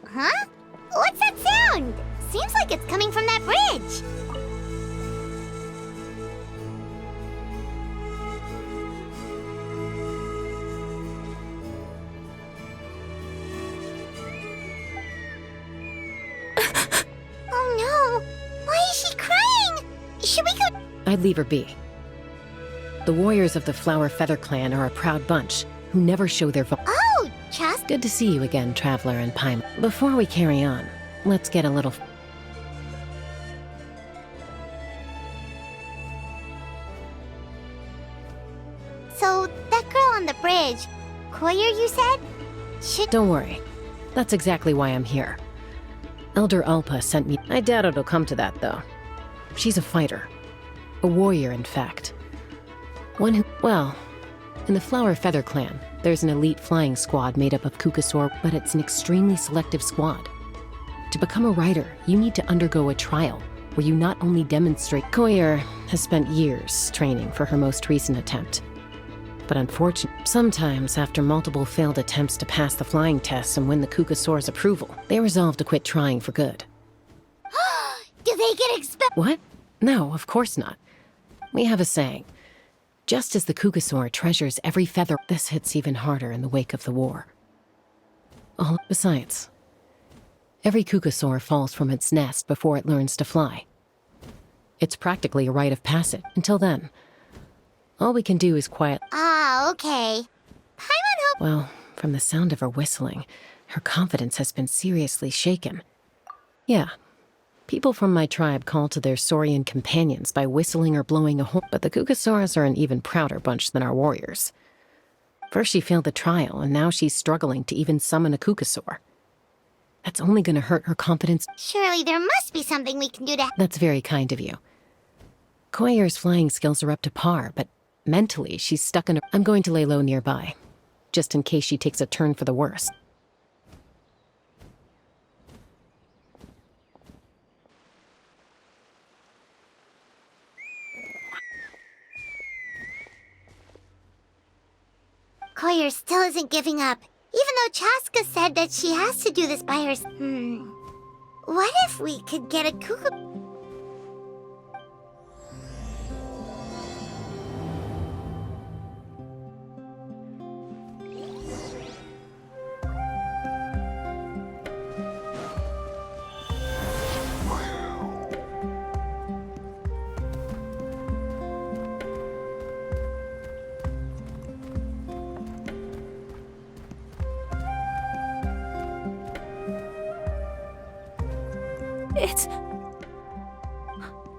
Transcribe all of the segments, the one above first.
Huh? What's that sound? Seems like it's coming from that bridge. Oh no! Why is she crying? Should we go? I'd leave her be. The warriors of the Flower Feather Clan are a proud bunch who never show their Oh, Chasca. Good to see you again, Traveler and Paimon. Before we carry on, let's get a little... So, that girl on the bridge, Koyer, you said? Don't worry. That's exactly why I'm here. Elder Allpa sent me... I doubt it'll come to that, though. She's a fighter. A warrior, in fact. One who... Well, in the Flower Feather Clan, there's an elite flying squad made up of Kukasaur, but it's an extremely selective squad. To become a rider, you need to undergo a trial, where you not only demonstrate... Koyer has spent years training for her most recent attempt. But unfortunately, sometimes after multiple failed attempts to pass the flying tests and win the Kukasaur's approval, they resolve to quit trying for good. Do they get expelled? What? No, of course not. We have a saying. Just as the Kukasaur treasures every feather, this hits even harder in the wake of the war. Besides, every Kukasaur falls from its nest before it learns to fly. It's practically a rite of passage. Until then, all we can do is quiet... Ah, okay. Paimon hope... Well, from the sound of her whistling, her confidence has been seriously shaken. Yeah, people from my tribe call to their Saurian companions by whistling or blowing a horn, but the Kukasaurs are an even prouder bunch than our warriors. First she failed the trial, and now she's struggling to even summon a Kukasaur. That's only gonna hurt her confidence. Surely there must be something we can do to... That's very kind of you. Koyer's flying skills are up to par, but mentally she's stuck in a... I'm going to lay low nearby, just in case she takes a turn for the worse. Koyer still isn't giving up, even though Chasca said that she has to do this by herself. What if we could get a cuckoo...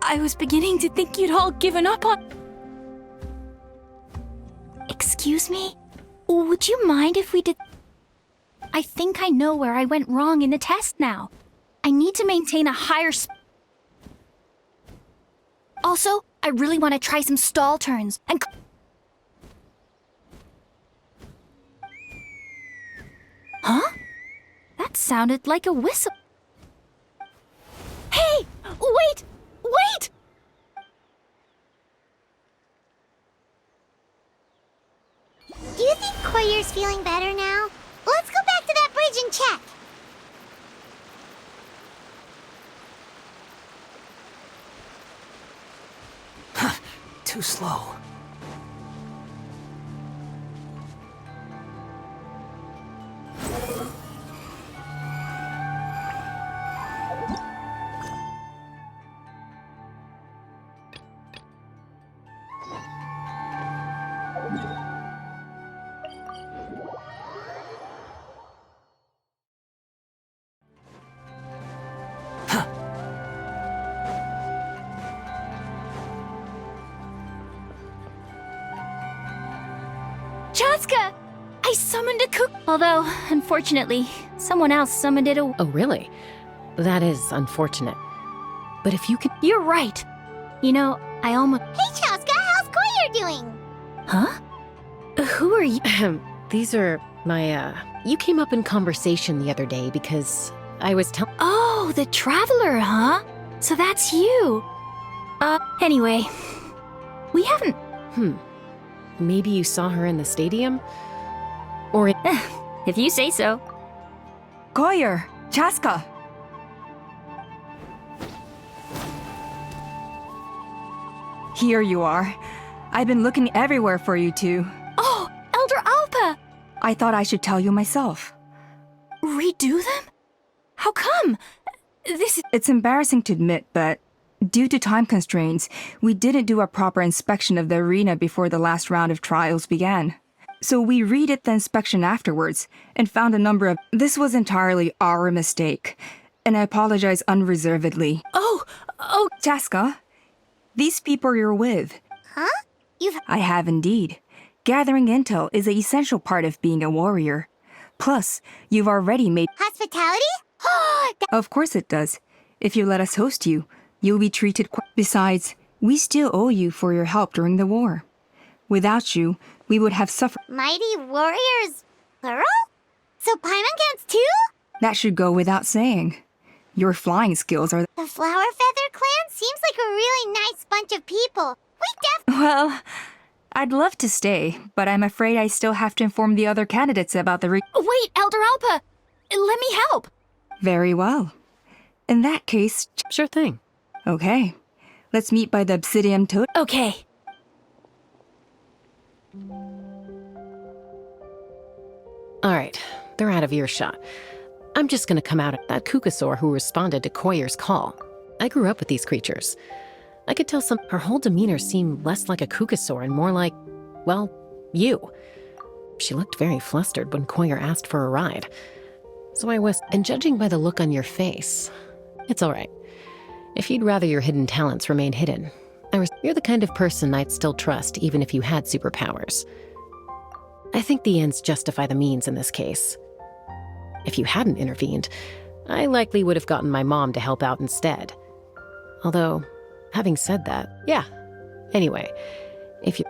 I was beginning to think you'd all given up on... Excuse me? Would you mind if we did... I think I know where I went wrong in the test now. I need to maintain a higher Also, I really want to try some stall turns and... Huh? That sounded like a whistle. Hey! Wait! Wait! Do you think Koyer's feeling better now? Let's go back to that bridge and check. Too slow. Chasca! I summoned a cook. Although, unfortunately, someone else summoned it. Oh, really? That is unfortunate. But if you could... You're right. You know, I almost... Hey, Chasca, how's Koyer doing? Huh? Who are you? These are You came up in conversation the other day because I was telling. Oh, the Traveler, huh? So that's you. Anyway, we haven't... Maybe you saw her in the stadium? Or it... If you say so. Koyer, Chasca. Here you are. I've been looking everywhere for you two. Oh, Elder Allpa! I thought I should tell you myself. Redo them? How come? This is... It's embarrassing to admit, but due to time constraints, we didn't do a proper inspection of the arena before the last round of trials began. So we redid the inspection afterwards and found a number of... This was entirely our mistake, and I apologize unreservedly. Oh, Chasca, these people you're with. Huh? I have indeed. Gathering intel is an essential part of being a warrior. Plus, you've already made... Hospitality? Of course it does. If you let us host you, you'll be treated Besides, we still owe you for your help during the war. Without you, we would have suffered... Mighty warriors, plural? So Paimon gets too? That should go without saying. Your flying skills are... The Flower Feather Clan seems like a really nice bunch of people. Well, I'd love to stay, but I'm afraid I still have to inform the other candidates about the wait, Elder Allpa! Let me help! Very well. In that case... Sure thing. Okay. Let's meet by the Obsidian Toad. Okay. Alright, they're out of earshot. I'm just gonna come out at that Kukasaur who responded to Koyer's call. I grew up with these creatures. I could tell her whole demeanor seemed less like a Kukasaur and more like, well, you. She looked very flustered when Koyer asked for a ride. So I was, and judging by the look on your face, it's alright. If you'd rather your hidden talents remain hidden, you're the kind of person I'd still trust even if you had superpowers. I think the ends justify the means in this case. If you hadn't intervened, I likely would have gotten my mom to help out instead. Although, having said that, yeah. Anyway, if you...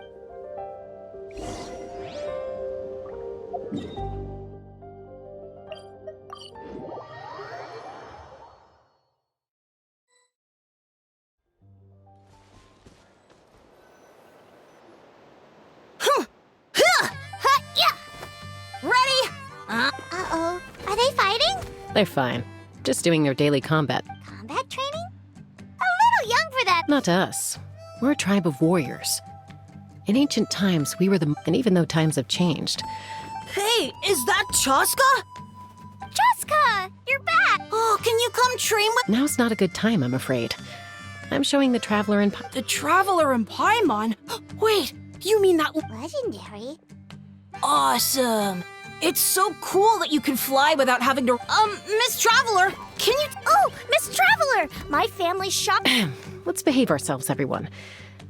Uh-oh. Are they fighting? They're fine. Just doing their daily combat. Combat training? A little young for that. Not to us. We're a tribe of warriors. In ancient times, we were and even though times have changed. Hey, is that Chasca? Chasca! You're back! Oh, can you come train with Now's not a good time, I'm afraid. I'm showing the Traveler and... the Traveler and Paimon? Wait, you mean that... Legendary? Awesome! It's so cool that you can fly without having to... Miss Traveler, can you... Oh, Miss Traveler! My family's shocked. Let's behave ourselves, everyone.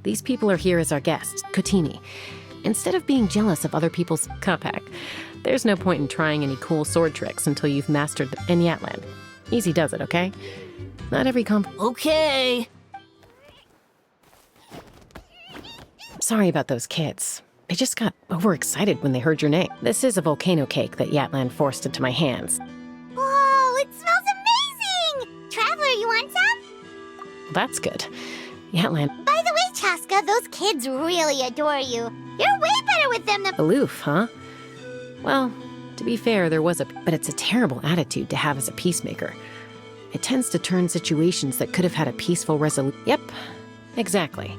These people are here as our guests, Kotini. Instead of being jealous of other people's Kapak, there's no point in trying any cool sword tricks until you've mastered the... And Yatlan. Easy does it, okay? Not every Okay. Sorry about those kids. They just got overexcited when they heard your name. This is a volcano cake that Yatlan forced into my hands. Whoa, it smells amazing! Traveler, you want some? That's good. Yatlan, By the way, Chasca, those kids really adore you. You're way better with them than... aloof, huh? Well, to be fair, there was but it's a terrible attitude to have as a peacemaker. It tends to turn situations that could have had a peaceful resolution. Yep, exactly.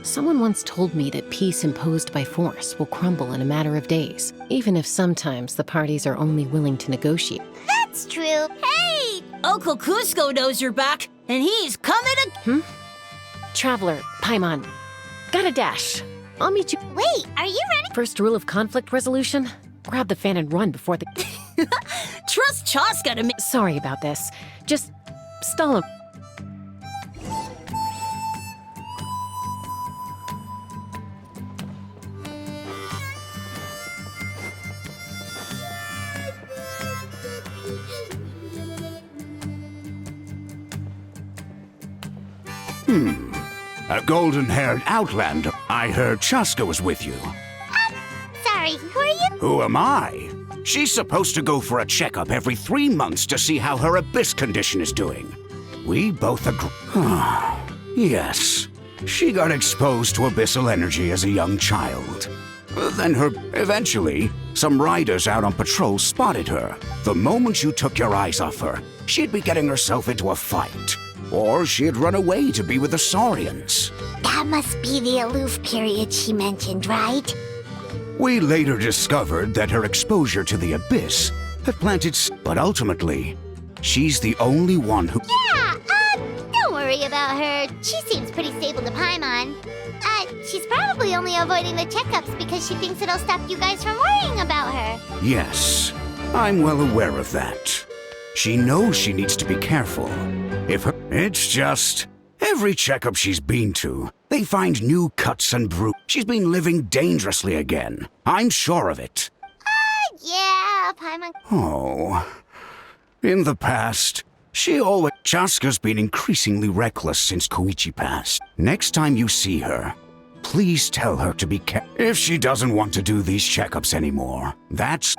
Someone once told me that peace imposed by force will crumble in a matter of days, even if sometimes the parties are only willing to negotiate. That's true. Hey! Uncle Cusco knows you're back, and he's coming to... Traveler, Paimon, gotta dash. I'll meet you. Wait, are you ready? First rule of conflict resolution, grab the fan and run before the... Trust Chasca to... Sorry about this. Just stall him. A golden-haired outlander. I heard Chasca was with you. Sorry, sorry. Who are you? Who am I? She's supposed to go for a checkup every 3 months to see how her abyss condition is doing. We both agree. Yes. She got exposed to abyssal energy as a young child. Then eventually, some riders out on patrol spotted her. The moment you took your eyes off her, she'd be getting herself into a fight. Or she'd run away to be with the Saurians. That must be the aloof period she mentioned, right? We later discovered that her exposure to the abyss had planted but ultimately, she's the only one who— Yeah, don't worry about her. She seems pretty stable to Paimon. She's probably only avoiding the checkups because she thinks it'll stop you guys from worrying about her. Yes, I'm well aware of that. She knows she needs to be careful. It's just, every checkup she's been to, they find new cuts and bruises. She's been living dangerously again. I'm sure of it. Yeah, Paimon. Oh. In the past, Chasca's been increasingly reckless since Koichi passed. Next time you see her, please tell her to be careful. If she doesn't want to do these checkups anymore, that's—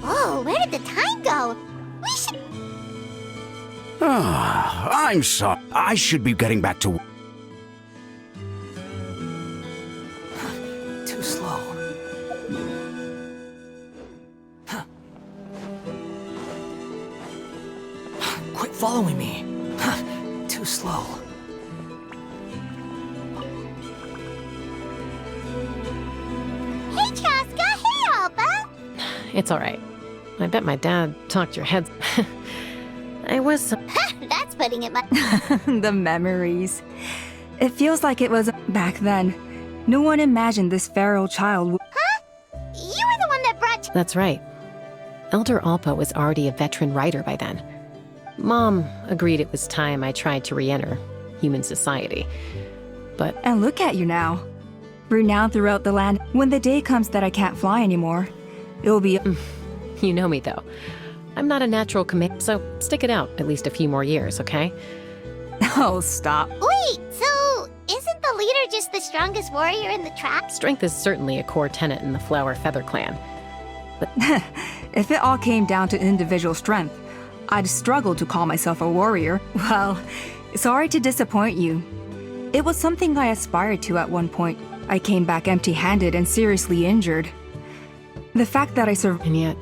Whoa, where did the time go? We should... I'm sorry. I should be getting back to— Too slow. Quit following me. Too slow. Hey, Chasca! Hey, Allpa! It's all right. I bet my dad talked your head. I was... That's putting it much... The memories. It feels like it was back then. No one imagined this feral child would— You were the one that brought... That's right. Elder Allpa was already a veteran writer by then. Mom agreed it was time I tried to re-enter human society. But And look at you now. Renowned throughout the land. When the day comes that I can't fly anymore, it'll be— you know me, though. I'm not a natural so stick it out at least a few more years, okay? Oh, stop. Wait, so isn't the leader just the strongest warrior in the tribe? Strength is certainly a core tenet in the Flower Feather clan. If it all came down to individual strength, I'd struggle to call myself a warrior. Well, sorry to disappoint you. It was something I aspired to at one point. I came back empty-handed and seriously injured. The fact that I survived— And yet,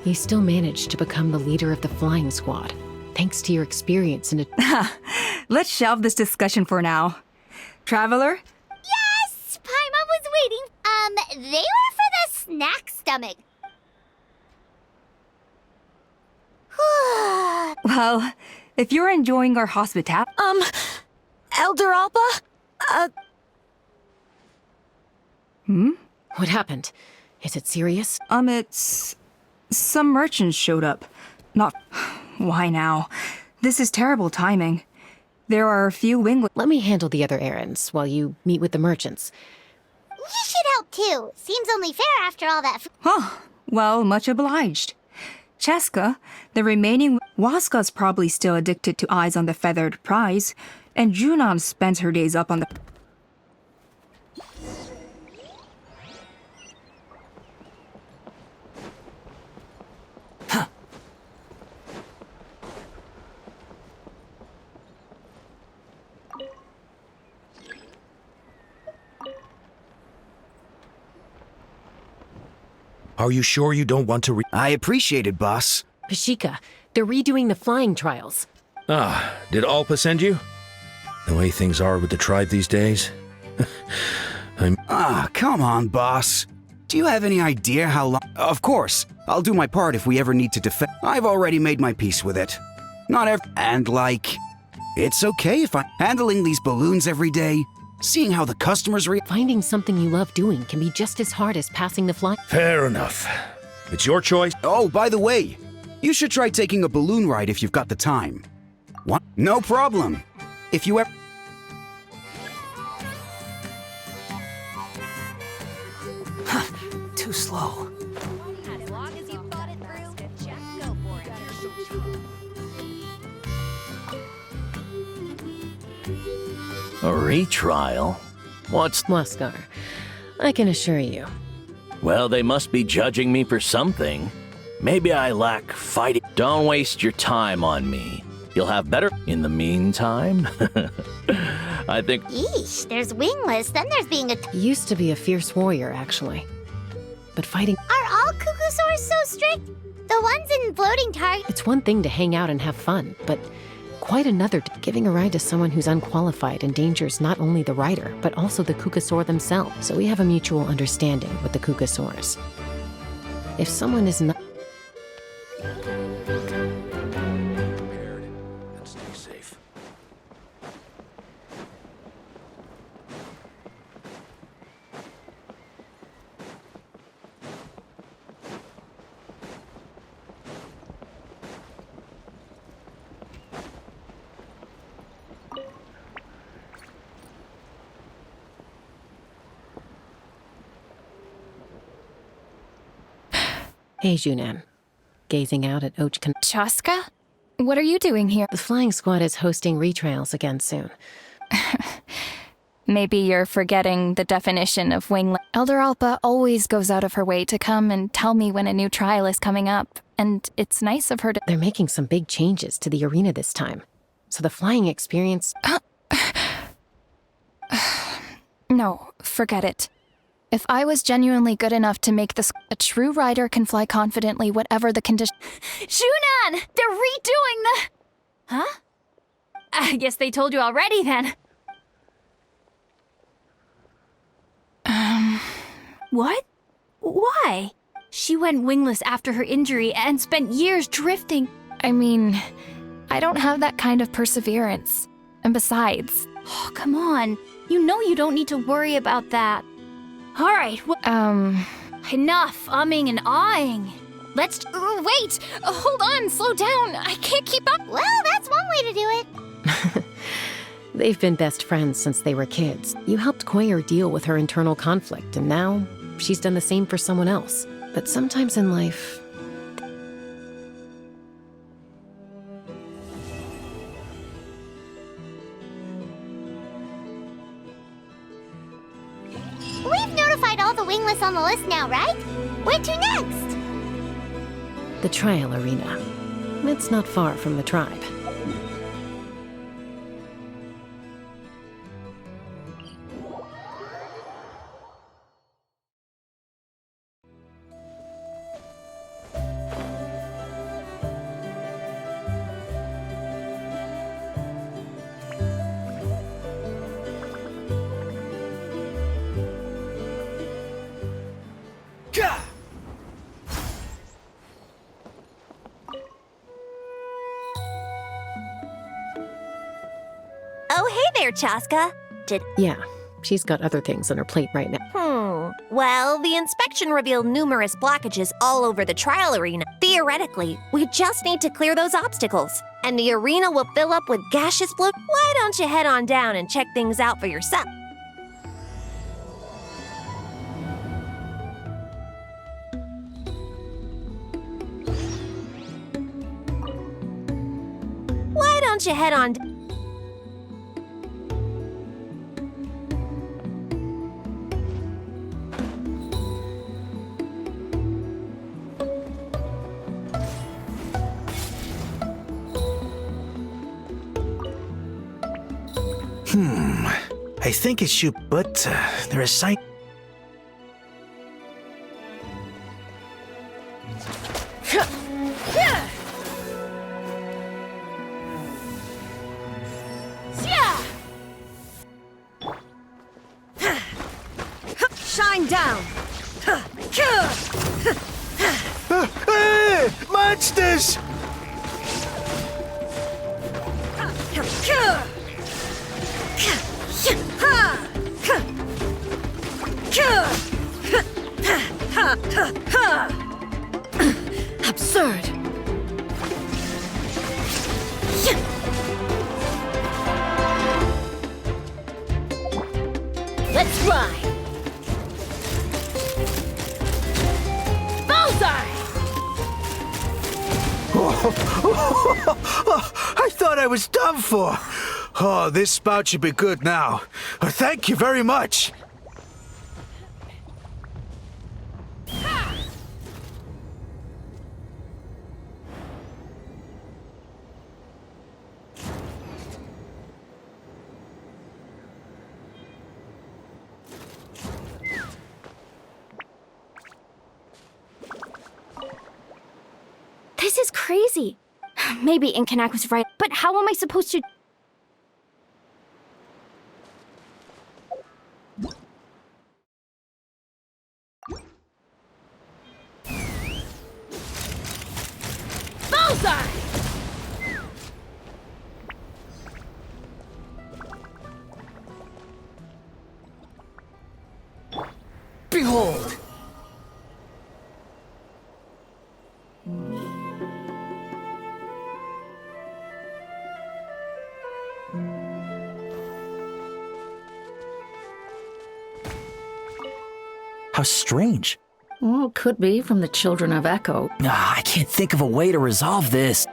you still managed to become the leader of the flying squad, thanks to your experience in a— Let's shelve this discussion for now. Traveler? Yes! Paimon was waiting. They were for the snack stomach. Well, if you're enjoying our hospitality— Elder Allpa? What happened? Is it serious? It's... Some merchants showed up. Not... Why now? This is terrible timing. There are a few winglets— Let me handle the other errands while you meet with the merchants. You should help too. Seems only fair after all that. Oh, well, much obliged. Chasca, the remaining— Waska's probably still addicted to eyes on the feathered prize, and Junon spends her days up on the— Are you sure you don't want to I appreciate it, boss. Pashika, they're redoing the flying trials. Did Allpa send you? The way things are with the tribe these days. Come on, boss. Do you have any idea how long— Of course, I'll do my part if we ever need to defend— I've already made my peace with it. Not every— And it's okay if I'm handling these balloons every day, seeing how the customers Finding something you love doing can be just as hard as passing the fly. Fair enough. It's your choice. Oh, by the way, you should try taking a balloon ride if you've got the time. What? No problem. If you ever— Too slow. A retrial? What's... Muskar, I can assure you, Well, they must be judging me for something. Maybe I lack fighting. Don't waste your time on me. You'll have better... In the meantime, I think... Yeesh, there's wingless, then there's being a... you used to be a fierce warrior, actually. But fighting... Are all cuckoosaurs so strict? The ones in floating target... It's one thing to hang out and have fun, but quite another giving a ride to someone who's unqualified endangers not only the rider, but also the Kukasaur themselves. So we have a mutual understanding with the Kukasaurs. If someone is not... Prepared and stay safe. Hey, Junan. Gazing out at Ochkan. Chasca? What are you doing here? The flying squad is hosting retrials again soon. Maybe you're forgetting the definition of winglet. Elder Allpa always goes out of her way to come and tell me when a new trial is coming up, and it's nice of her to... They're making some big changes to the arena this time. So the flying experience... No, forget it. If I was genuinely good enough to make this... A true rider can fly confidently whatever the condition... Shunan! They're redoing the... Huh? I guess they told you already then. What? Why? She went wingless after her injury and spent years drifting. I mean, I don't have that kind of perseverance. And besides... Oh, come on. You know you don't need to worry about that. All right, enough umming and ahhing. Let's... wait! Hold on, slow down. I can't keep up. Well, that's one way to do it. They've been best friends since they were kids. You helped Koyer deal with her internal conflict, and now she's done the same for someone else. But sometimes in life... We've notified all the wingless on the list now, right? Where to next? The trial arena. It's not far from the tribe. Oh, hey there, Chasca. Yeah, she's got other things on her plate right now. Well, the inspection revealed numerous blockages all over the trial arena. Theoretically, we just need to clear those obstacles, and the arena will fill up with gaseous fluid. Why don't you head on down and check things out for yourself? Why don't you head on... I think it's you, but there is sight. Shine down! Monsters! Absurd! Let's ride! Bullseye! I thought I was done for. Oh, this spout should be good now. Thank you very much. This is crazy. Maybe Inkanak was right, but how am I supposed to... Bullseye! Behold! How strange. Well, could be from the children of Echo. I can't think of a way to resolve this.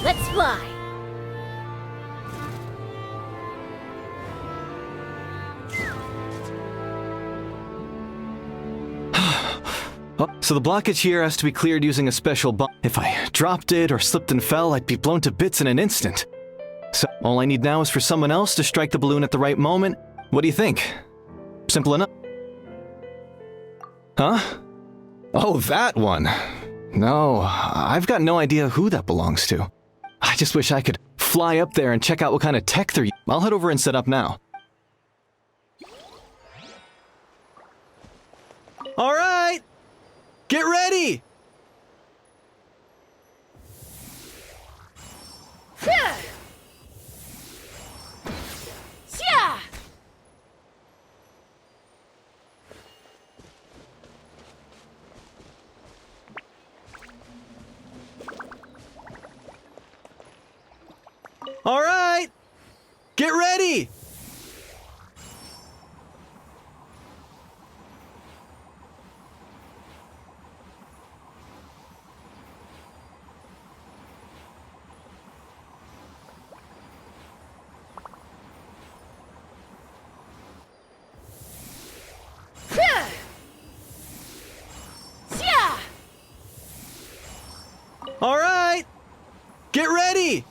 Let's fly. So the blockage here has to be cleared using a special bomb. If I dropped it or slipped and fell, I'd be blown to bits in an instant. So all I need now is for someone else to strike the balloon at the right moment. What do you think? Simple enough. Huh? Oh, that one. No, I've got no idea who that belongs to. I just wish I could fly up there and check out what kind of tech they're using. I'll head over and set up now. All right! Get ready! All right! Get ready! All right! Get ready!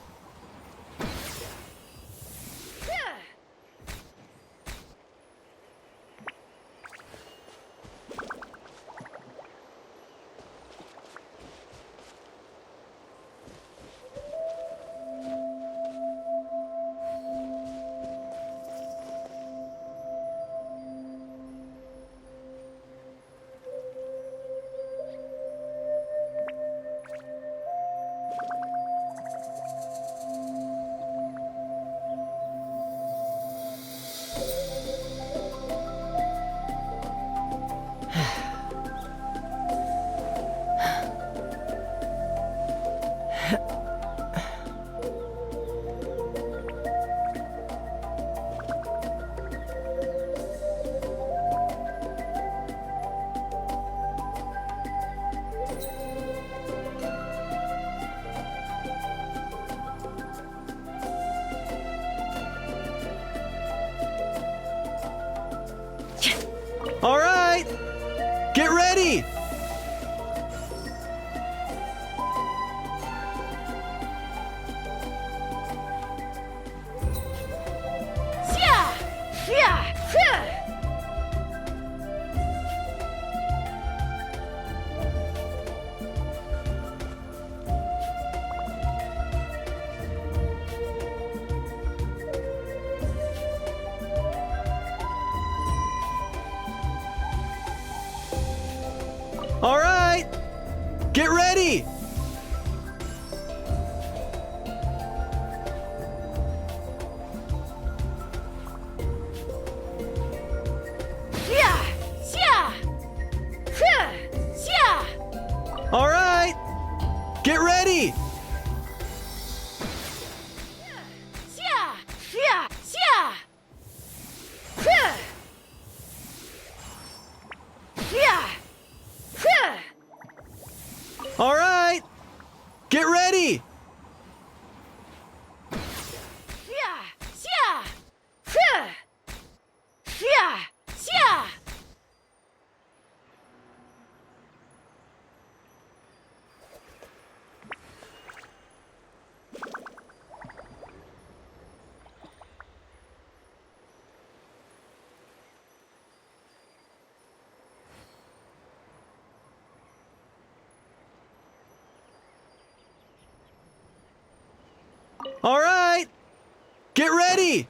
All right! Get ready! All right! Get ready! All right! Get ready! All right! Get ready! All right! Get ready!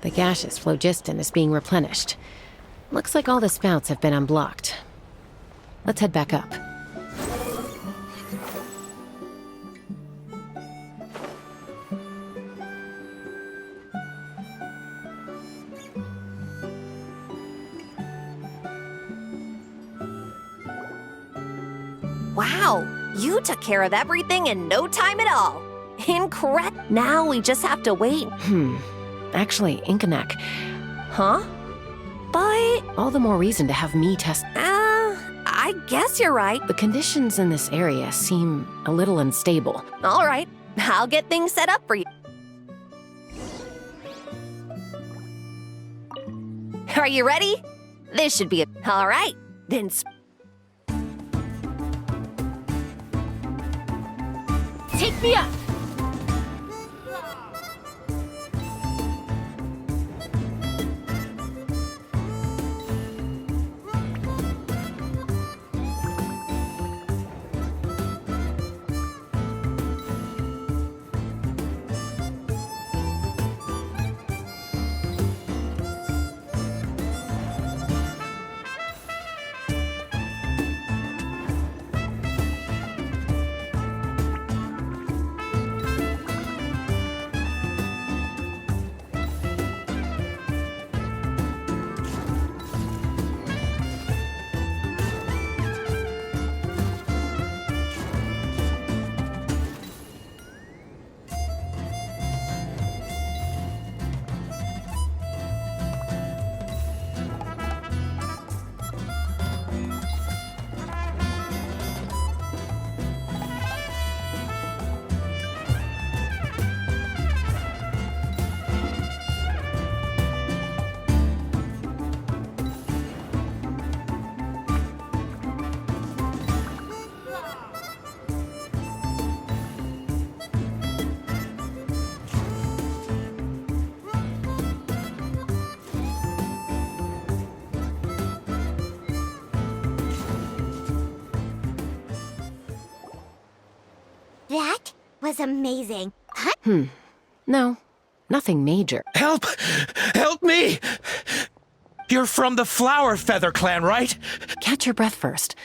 The gaseous phlogiston is being replenished. Looks like all the spouts have been unblocked. Let's head back up. Wow, you took care of everything in no time at all. Incredible. Now we just have to wait. Actually, Inkanek, Huh? But, all the more reason to have me test. I guess you're right. The conditions in this area seem a little unstable. All right, I'll get things set up for you. Are you ready? This should be all right. Then Take me up! That was amazing. No, nothing major. Help! Help me! You're from the Flower Feather clan, right? Catch your breath first.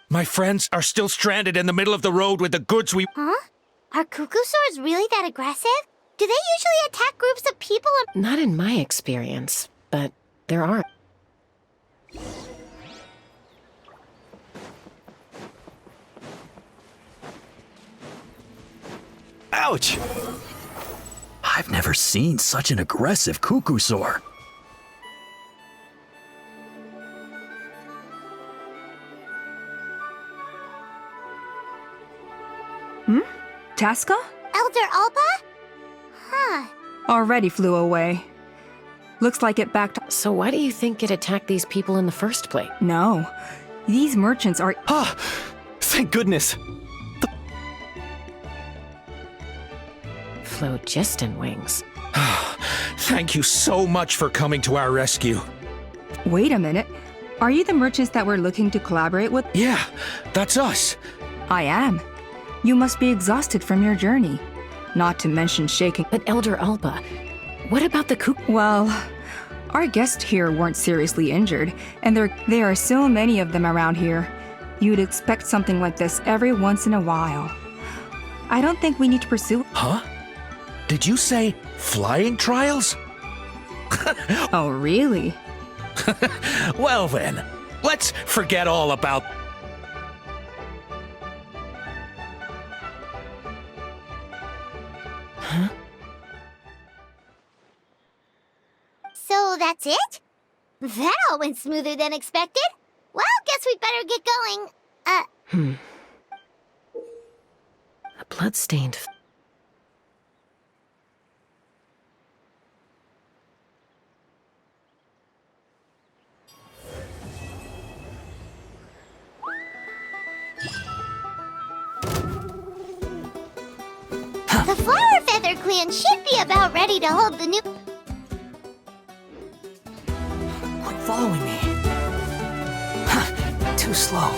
My friends are still stranded in the middle of the road with the goods we... Huh? Are cuckoo swords really that aggressive? Do they usually attack groups of people? Not in my experience, but there are. Ouch! I've never seen such an aggressive cuckoo soar. Chasca? Elder Allpa? Huh. Already flew away. Looks like it backed. So why do you think it attacked these people in the first place? No. These merchants are. Ah! Thank goodness! Phlogiston wings. Thank you so much for coming to our rescue. Wait a minute. Are you the merchants that we're looking to collaborate with? Yeah, that's us. I am. You must be exhausted from your journey. Not to mention shaking. But Elder Allpa, what about the cuckoo? Well, our guests here weren't seriously injured, and there are so many of them around here. You'd expect something like this every once in a while. I don't think we need to pursue. Huh? Did you say flying trials? Oh, really? Well then, let's forget all about... Huh? So that's it? That all went smoother than expected. Well, guess we'd better get going. A blood-stained... The Flower Feather Clan should be about ready to hold the new... Quit following me. Too slow.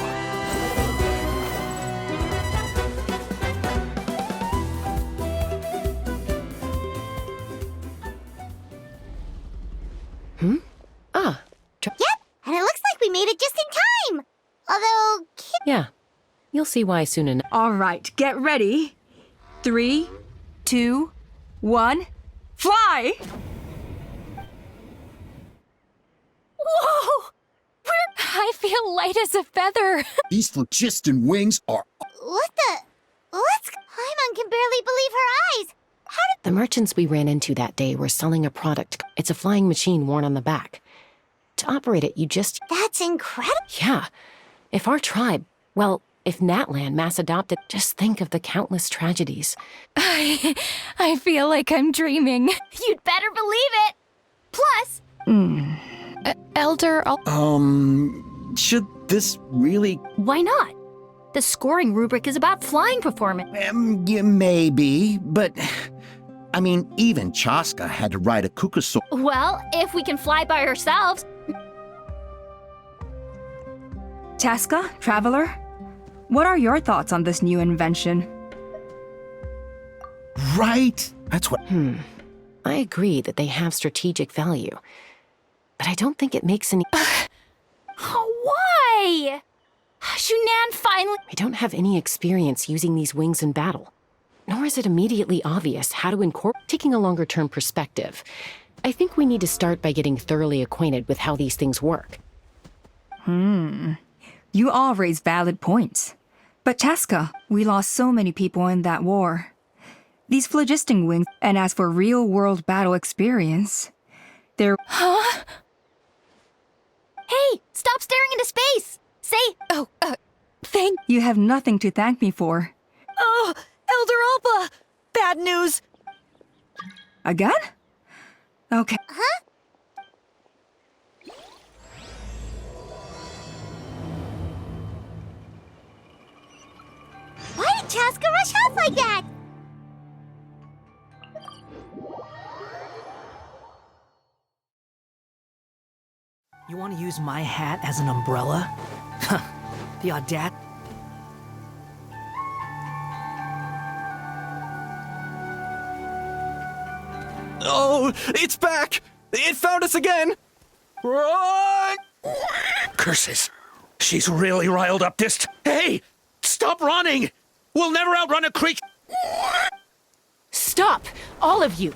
Yep, and it looks like we made it just in time. Although... Yeah, you'll see why soon enough. All right, get ready. 3, 2, 1, fly! Whoa! I feel light as a feather. These phlogiston wings are... What the... What's... Paimon can barely believe her eyes. How did... The merchants we ran into that day were selling a product. It's a flying machine worn on the back. To operate it, you just... That's incredible. Yeah. If our tribe... Well, if Natlan mass adopted... Just think of the countless tragedies. I feel like I'm dreaming. You'd better believe it. Plus... Elder... Should this really... Why not? The scoring rubric is about flying performance. Yeah, maybe, but... I mean, even Chasca had to ride a cuckoo. Well, if we can fly by ourselves... Chasca, Traveler, what are your thoughts on this new invention? Right? That's what... I agree that they have strategic value. But I don't think it makes any... Why? Shunan finally... I don't have any experience using these wings in battle. Nor is it immediately obvious how to incorporate... Taking a longer-term perspective, I think we need to start by getting thoroughly acquainted with how these things work. You all raise valid points. But Chasca, we lost so many people in that war. These phlogiston wings, and as for real-world battle experience, they're... Huh? Hey, stop staring into space! Say, thank... You have nothing to thank me for. Oh, Elder Allpa! Bad news! Again? Okay. Huh? Why did Chasca rush off like that? You want to use my hat as an umbrella? Huh. The audacity. Oh, it's back! It found us again! Run! Curses. She's really riled up this... Hey! Stop running! We'll never outrun a creature... Stop! All of you!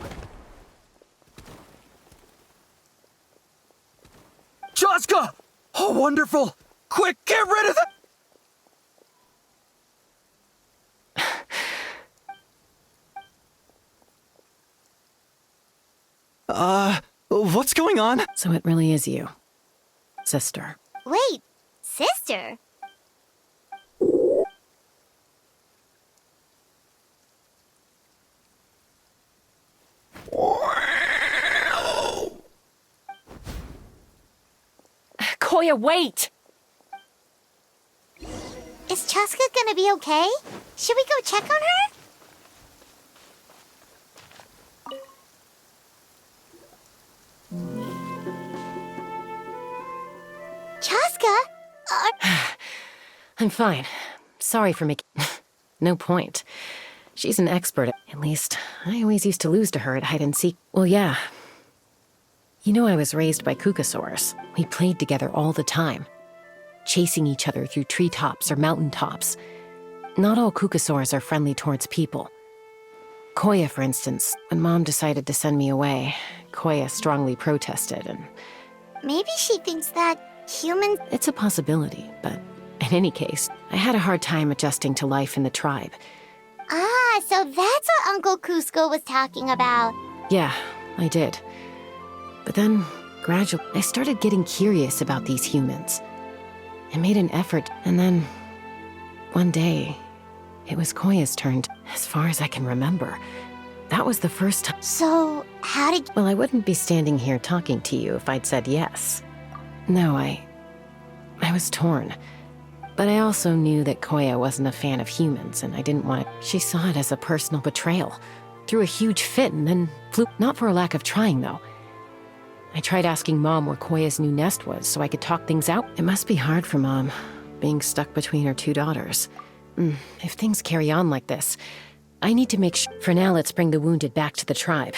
Chasca! Oh, wonderful! Quick, get rid of the... What's going on? So it really is you, sister. Wait, sister? Koya, wait! Is Chasca gonna be okay? Should we go check on her? Chasca? I'm fine. Sorry for making... No point. She's an expert. At least, I always used to lose to her at hide-and-seek. Well, yeah. You know I was raised by Kukasaurs. We played together all the time, chasing each other through treetops or mountaintops. Not all Kukasaurs are friendly towards people. Koya, for instance, when Mom decided to send me away, Koya strongly protested and... Maybe she thinks that humans... It's a possibility, but in any case, I had a hard time adjusting to life in the tribe. Ah, so that's what Uncle Cusco was talking about. Yeah, I did. But then, gradually, I started getting curious about these humans. I made an effort, and then... One day, it was Koya's turn, as far as I can remember. That was the first time. So, how did... Well, I wouldn't be standing here talking to you if I'd said yes. No, I was torn. But I also knew that Koya wasn't a fan of humans, and I didn't want it. She saw it as a personal betrayal. Threw a huge fit and then flew. Not for a lack of trying, though. I tried asking Mom where Koya's new nest was so I could talk things out. It must be hard for Mom, being stuck between her two daughters. If things carry on like this, I need to make sure. For now, let's bring the wounded back to the tribe.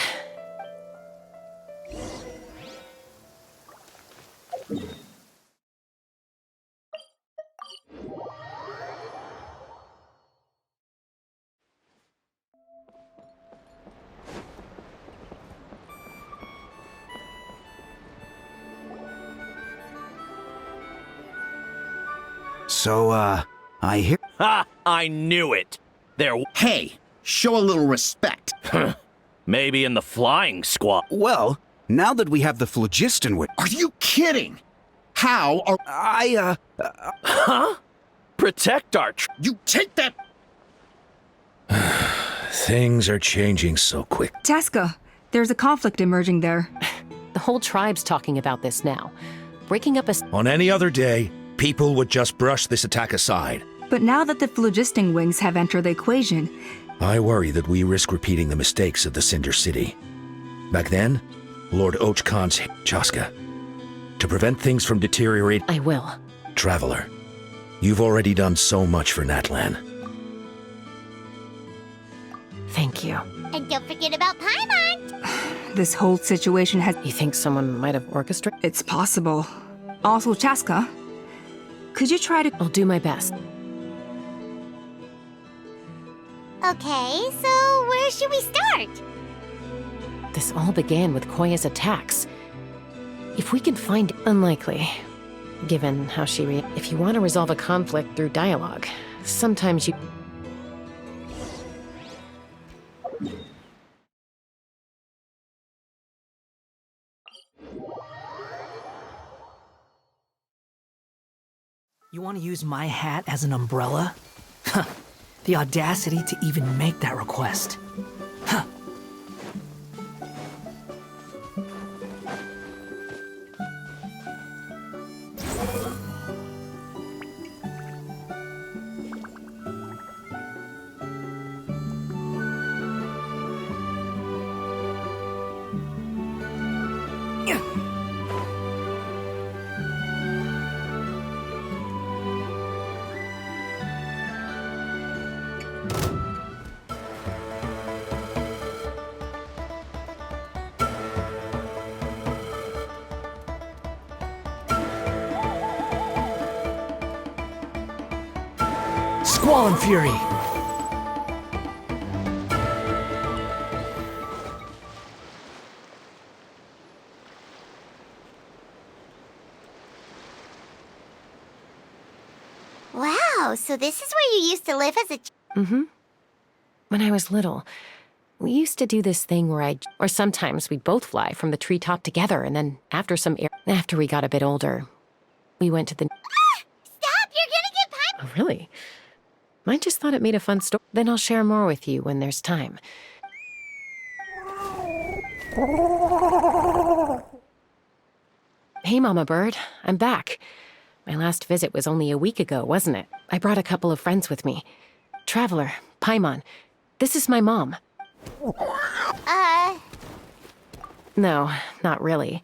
So, I hear... Ha! I knew it! Hey, show a little respect. Maybe in the flying squad. Well, now that we have the phlogiston with... Are you kidding? How are... Huh? Protect our... You take that... Things are changing so quick. Chasca, there's a conflict emerging there. The whole tribe's talking about this now. Breaking up a... On any other day, people would just brush this attack aside. But now that the phlogiston wings have entered the equation... I worry that we risk repeating the mistakes of the Cinder City. Back then, Lord Ochkan's Chasca. To prevent things from deteriorating... I will. Traveler, you've already done so much for Natlan. Thank you. And don't forget about Paimon! This whole situation has... You think someone might have orchestrated? It's possible. Also, Chasca, could you try to... I'll do my best. Okay, so where should we start? This all began with Koya's attacks. If we can find... Unlikely, given how she If you want to resolve a conflict through dialogue, sometimes you... You want to use my hat as an umbrella? Huh. The audacity to even make that request. Huh. Squall and Fury! Wow, so this is where you used to live as a... Mm-hmm. When I was little, we used to do this thing where or sometimes we'd both fly from the treetop together, and then after we got a bit older, we went to the... Stop! You're gonna get Paimon! Oh, really? I just thought it made a fun story. Then I'll share more with you when there's time. Hey, Mama Bird. I'm back. My last visit was only a week ago, wasn't it? I brought a couple of friends with me. Traveler, Paimon. This is my mom. No, not really.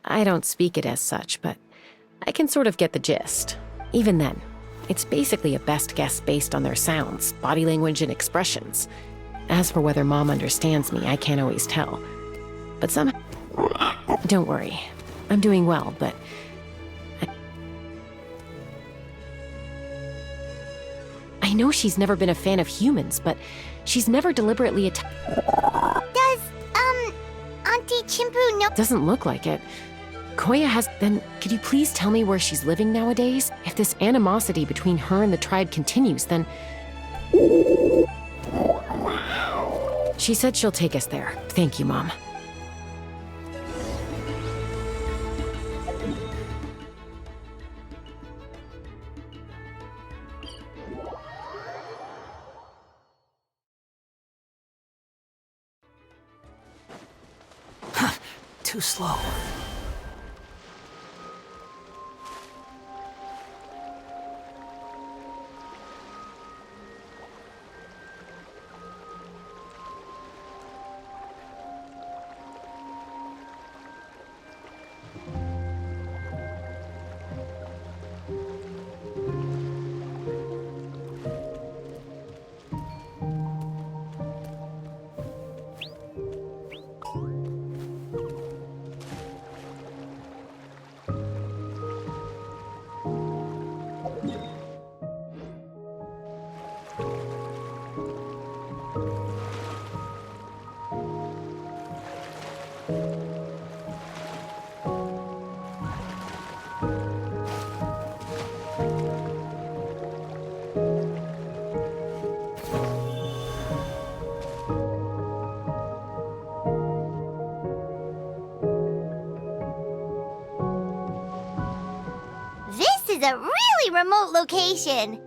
I don't speak it as such, but I can sort of get the gist. Even then, it's basically a best guess based on their sounds, body language, and expressions. As for whether Mom understands me, I can't always tell. But somehow... Don't worry. I'm doing well, but... I know she's never been a fan of humans, but she's never deliberately attacked... Does, Auntie Chimpu know? Doesn't look like it. Koya has... Then, could you please tell me where she's living nowadays? If this animosity between her and the tribe continues, then... She said she'll take us there. Thank you, Mom. Too slow. This is a really remote location.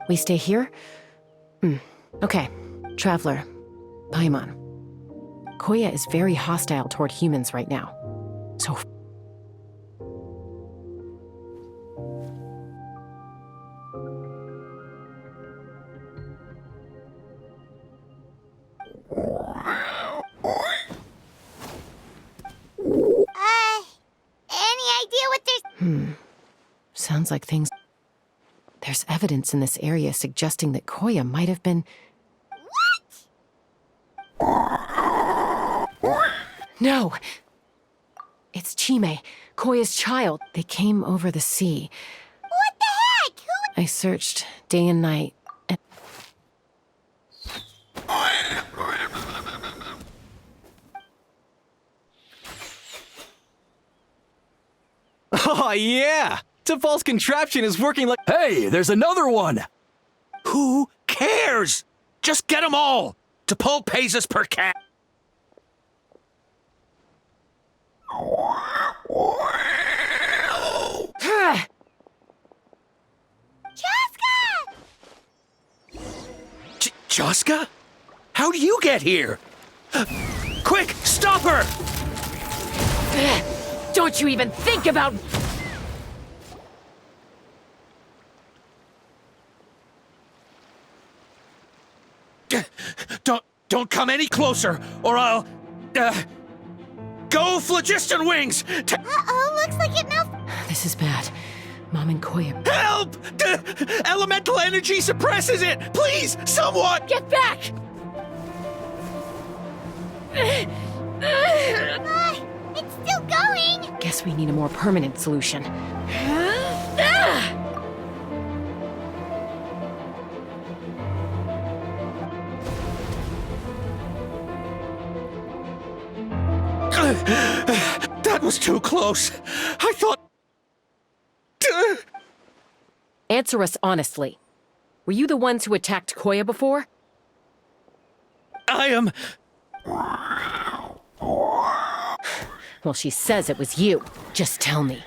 We stay here? Okay. Traveler. Paimon. Koya is very hostile toward humans right now. So... Any idea what there's... Sounds like things... There's evidence in this area suggesting that Koya might have been... What? No! It's Chime, Koya's child. They came over the sea. What the heck? Who... I searched day and night, and... Oh, yeah! T'Pol's contraption is working like— Hey, there's another one! Who cares? Just get them all! T'Pol pays us per cat. Chasca? How do you get here? Quick, stop her! Don't you even think about... Don't come any closer, or I'll... Go, Phlogiston Wings! Uh-oh, looks like it now... This is bad. Mom and Koya... Help! Elemental energy suppresses it! Please, someone! Get back! It's still going! Guess we need a more permanent solution. That was too close. I thought... Answer us honestly. Were you the ones who attacked Koya before? I am... Well, she says it was you. Just tell me.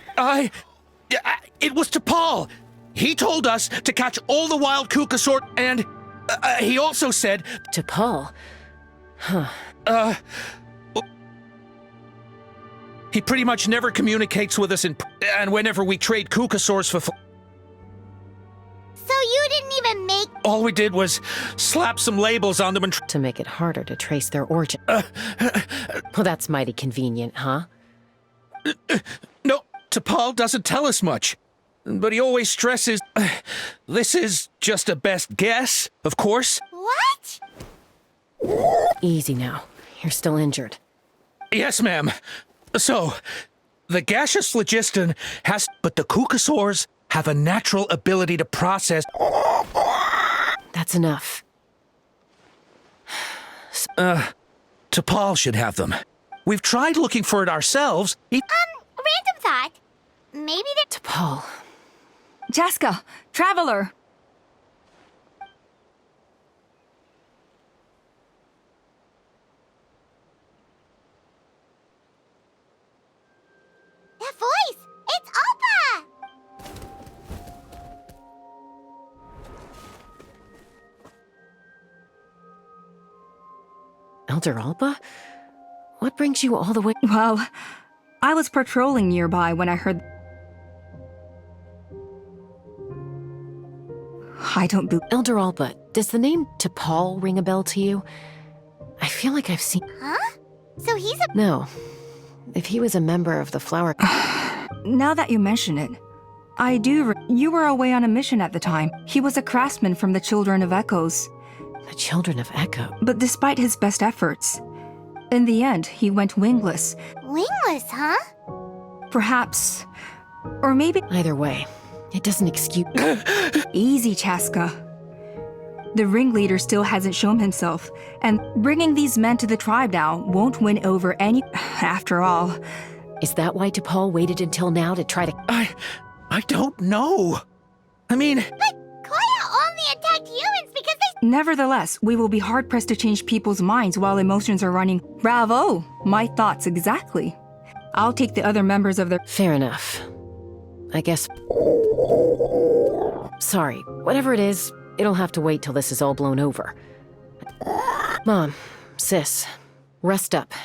It was T'Pol. He told us to catch all the wild Kukasaur, and he also said... T'Pol? Huh. He pretty much never communicates with us, and whenever we trade Kukasaurs for... So you didn't even make... All we did was slap some labels on them and To make it harder to trace their origin. Well, that's mighty convenient, huh? No, T'Pol doesn't tell us much. But he always stresses, this is just a best guess, of course. What? Easy now. You're still injured. Yes, ma'am. So, the gaseous phlogiston has... But the Kukasaurs have a natural ability to process... That's enough. T'Pol should have them. We've tried looking for it ourselves. Random thought. Maybe they're... T'Pol. Chasca, Traveler! That voice! It's Allpa! Elder Allpa? What brings you all the way? Well, I was patrolling nearby when I heard... I don't believe... Elder Allpa, does the name T'Pol ring a bell to you? I feel like I've seen... Huh? So he's a... No. If he was a member of the flower... Now that you mention it, I do... You were away on a mission at the time. He was a craftsman from the Children of Echoes. The Children of Echo? But despite his best efforts, in the end, he went wingless. Wingless, huh? Perhaps... Or maybe... Either way, it doesn't excuse... Easy, Chasca. The ringleader still hasn't shown himself, and bringing these men to the tribe now won't win over any... After all... Is that why T'Pol waited until now to try to... I don't know. I mean... But Koya only attacked humans because they... Nevertheless, we will be hard-pressed to change people's minds while emotions are running. Bravo! My thoughts exactly. I'll take the other members of their... Fair enough. I guess... Sorry, whatever it is, it'll have to wait till this is all blown over. Mom, sis, rest up.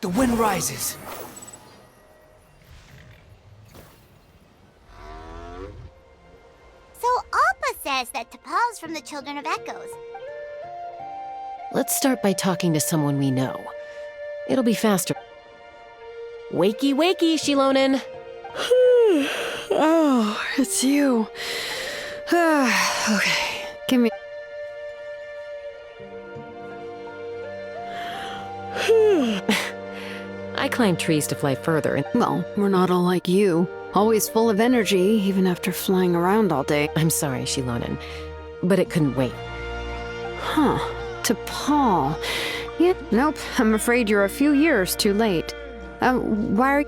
The wind rises. So Allpa says that T'Pol's from the Children of Echoes. Let's start by talking to someone we know. It'll be faster. Wakey, wakey, Shilonen! Oh, it's you. Okay, give me... I climb trees to fly further and... Well, we're not all like you. Always full of energy, even after flying around all day. I'm sorry, Shilonen, but it couldn't wait. Huh. T'Pol. Yeah, nope. I'm afraid you're a few years too late. Why are...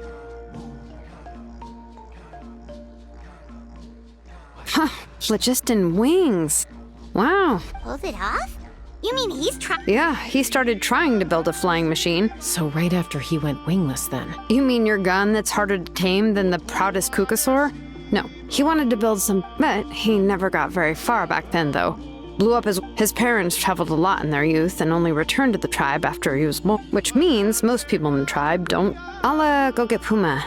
Huh. Phlogiston wings. Wow. Pulled it off? You mean he's trying... Yeah, he started trying to build a flying machine. So right after he went wingless, then? You mean your gun that's harder to tame than the proudest Kukasaur? No, he wanted to build some, but he never got very far back then, though. Blew up his parents traveled a lot in their youth and only returned to the tribe after he was born, which means most people in the tribe don't. I'll, go get Puma.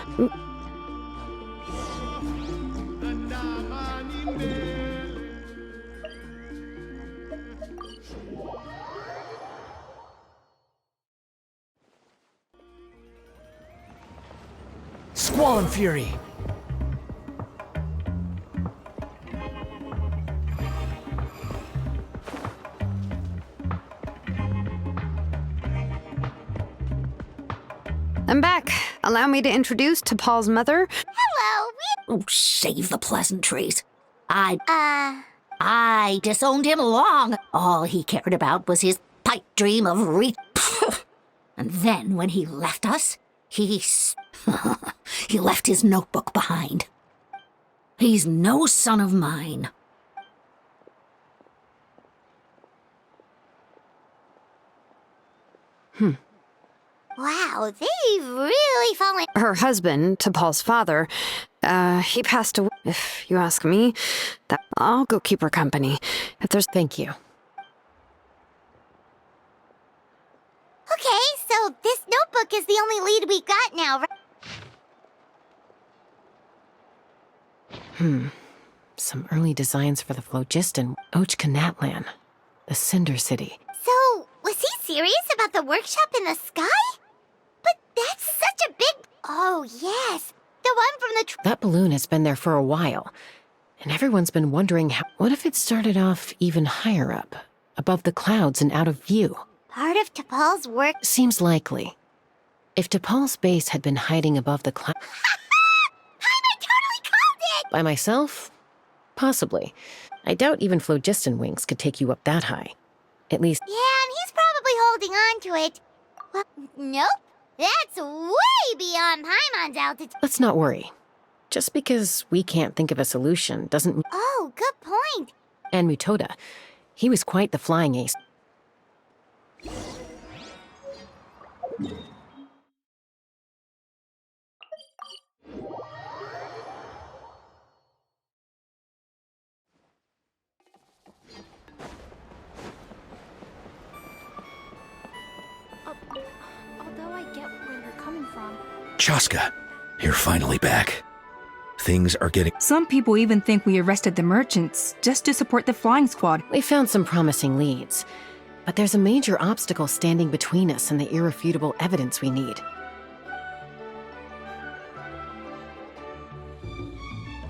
Squall and Fury. I'm back. Allow me to introduce T'Pol's mother. Hello, Oh, save the pleasantries. I disowned him long. All he cared about was his pipe dream of And then when he left us, he left his notebook behind. He's no son of mine. Wow, they've really fallen. Her husband, T'Pol's father, he passed away. If you ask me, that I'll go keep her company. If there's... Thank you. Okay, so this notebook is the only lead we got now, right? Some early designs for the phlogiston. Ochkanatlan, the Cinder City. So, was he serious about the workshop in the sky? But that's such a big... Oh, yes. The one from the... That balloon has been there for a while. And everyone's been wondering how... What if it started off even higher up? Above the clouds and out of view? Part of T'Pol's work... Seems likely. If T'Pol's base had been hiding above the clouds... I totally called it! By myself? Possibly. I doubt even phlogiston wings could take you up that high. At least... Yeah, and he's probably holding on to it. Well, nope. That's way beyond Paimon's altitude. Let's not worry. Just because we can't think of a solution doesn't... Oh, good point. And Mutoda. He was quite the flying ace. Although I get where you're coming from. Chasca, you're finally back. Things are getting... Some people even think we arrested the merchants just to support the flying squad. We found some promising leads. But there's a major obstacle standing between us and the irrefutable evidence we need.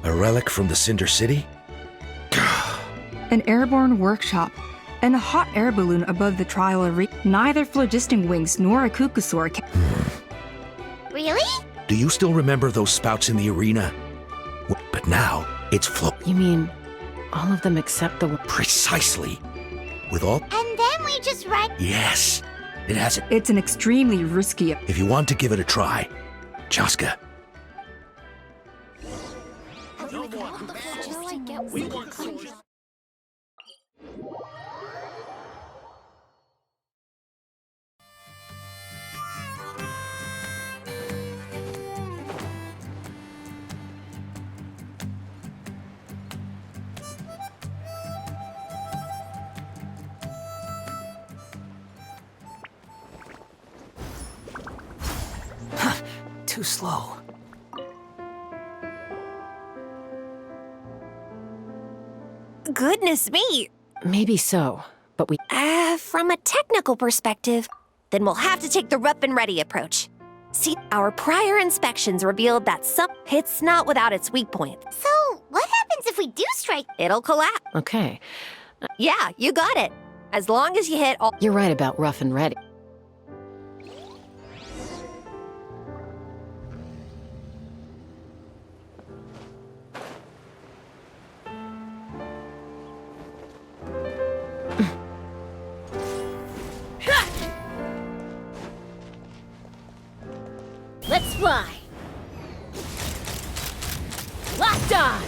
A relic from the Cinder City? An airborne workshop, and a hot air balloon above the trial arena. Neither phlogiston wings nor a Kukusaur can... Really? Do you still remember those spouts in the arena? But now, it's You mean, all of them except the... Precisely. With all... And then we just ride... Yes. It has... It's an extremely risky... If you want to give it a try, Chasca. Too slow. Goodness me! Maybe so, but we... From a technical perspective, then we'll have to take the rough and ready approach. See, our prior inspections revealed that it's not without its weak points. So, what happens if we do strike? It'll collapse. Okay. Yeah, you got it. As long as you hit all... You're right about rough and ready. Let's fly! Locked on!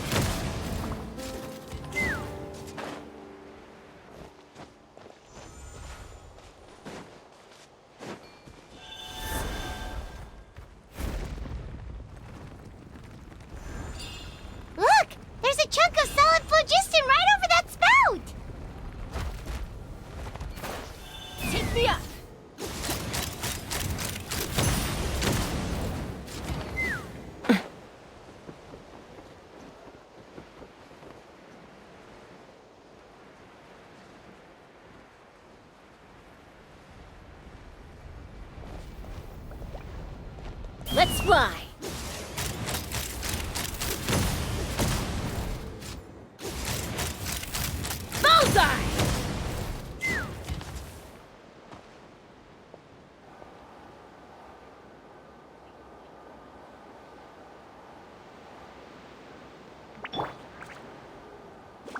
Look! There's a chunk of solid phlogiston right over that spout! Take me up! Let's fly! Bullseye!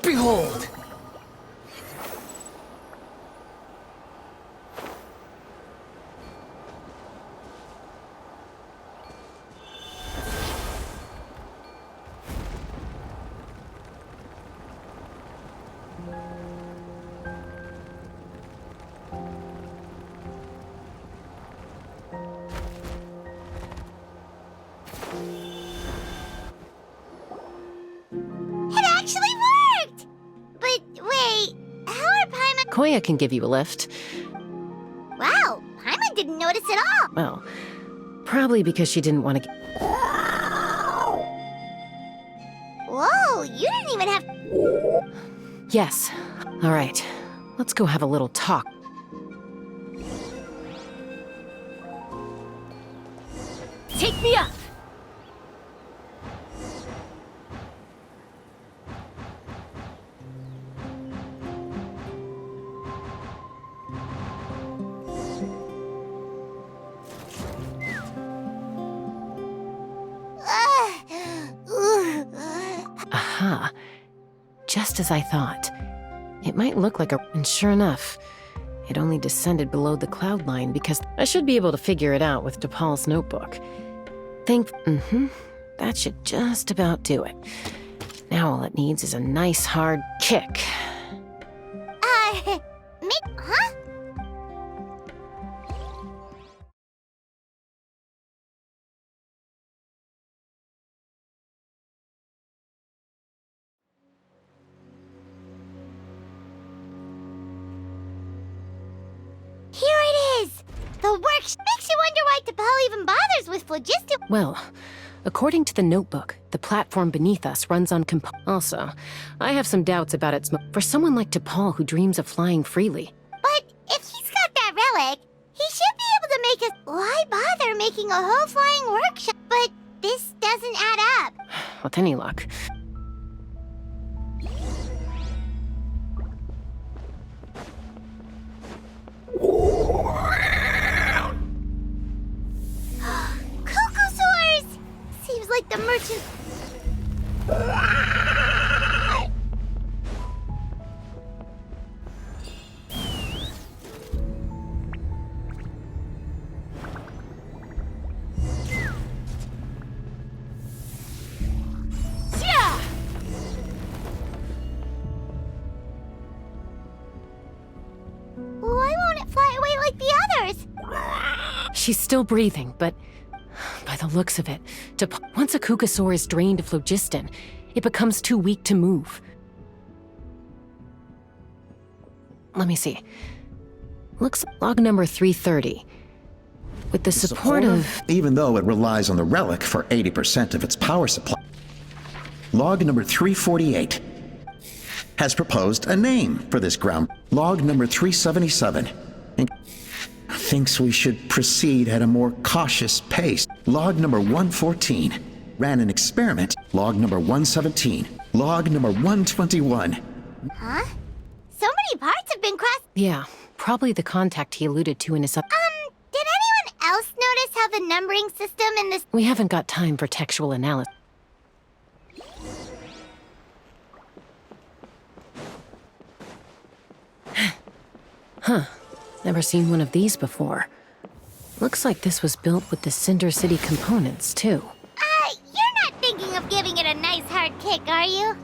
Behold! Koya can give you a lift. Wow, Paimon didn't notice at all. Well, probably because she didn't want to. Whoa, you didn't even have. Yes. All right. Let's go have a little talk. Take me up! Aha. Just as I thought. It might look like a... And sure enough, it only descended below the cloud line because I should be able to figure it out with DePaul's notebook. That should just about do it. Now all it needs is a nice hard kick. Huh? Here it is! The work makes you wonder why T'Pol even bothers with phlogiston. Well, according to the notebook, the platform beneath us runs on Also, I have some doubts about its for someone like T'Pol who dreams of flying freely. But if he's got that relic, he should be able to make us. Why bother making a whole flying workshop? But this doesn't add up. With any luck. Cuckoosaurs! Seems like the merchant. Why won't it fly away like the others? She's still breathing, but by the looks of it, once a Cuckoosaur is drained of phlogiston, it becomes too weak to move. Let me see. Looks log number 330. With the support of... Even though it relies on the relic for 80% of its power supply. Log number 348 has proposed a name for this ground. Log number 377 thinks we should proceed at a more cautious pace. Log number 114 ran an experiment. Log number 117. Log number 121. Huh? So many parts have been crossed. Yeah, probably the contact he alluded to in his... Did anyone else notice how the numbering system in this... We haven't got time for textual analysis. Huh. Never seen one of these before. Looks like this was built with the Cinder City components, too. You're not thinking of giving it a nice hard kick, are you?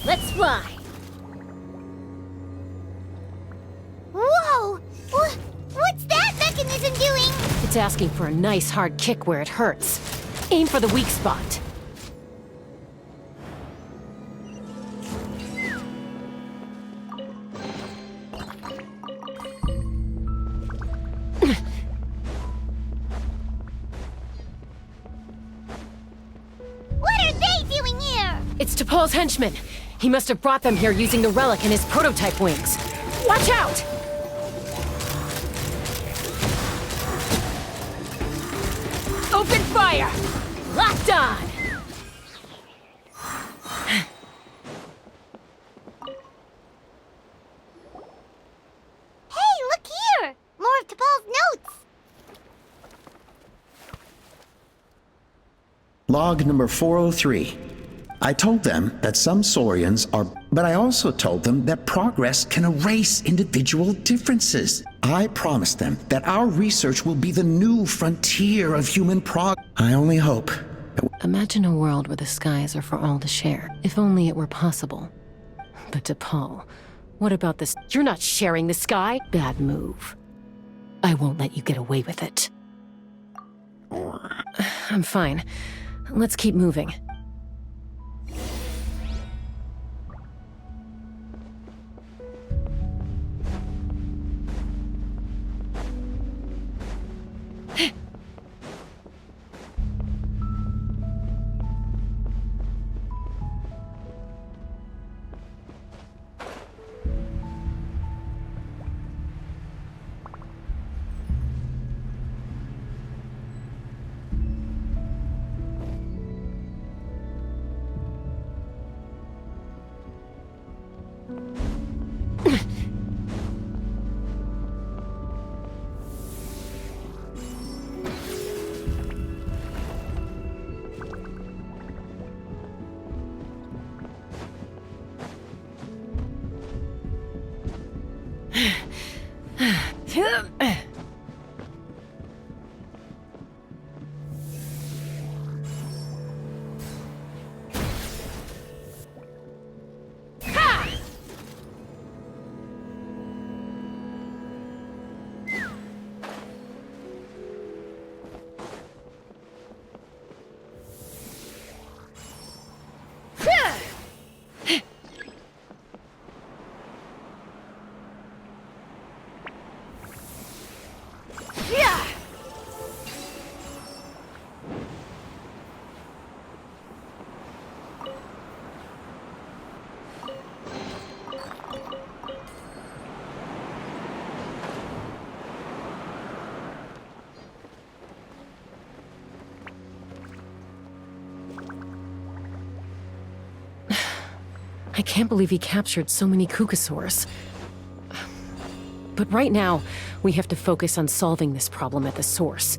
Let's fly! Whoa! What's that mechanism doing? It's asking for a nice hard kick where it hurts. Aim for the weak spot. What are they doing here? It's T'Pol's henchmen. He must have brought them here using the relic in his prototype wings. Watch out! Open fire! Locked on! Hey, look here! More of T'Pol's notes! Log number 403. I told them that some Saurians are, but I also told them that progress can erase individual differences. I promised them that our research will be the new frontier of human progress. I only hope. Imagine a world where the skies are for all to share. If only it were possible. But T'Pol, what about this? You're not sharing the sky? Bad move. I won't let you get away with it. I'm fine. Let's keep moving. I can't believe he captured so many Kukasaurs. But right now, we have to focus on solving this problem at the source.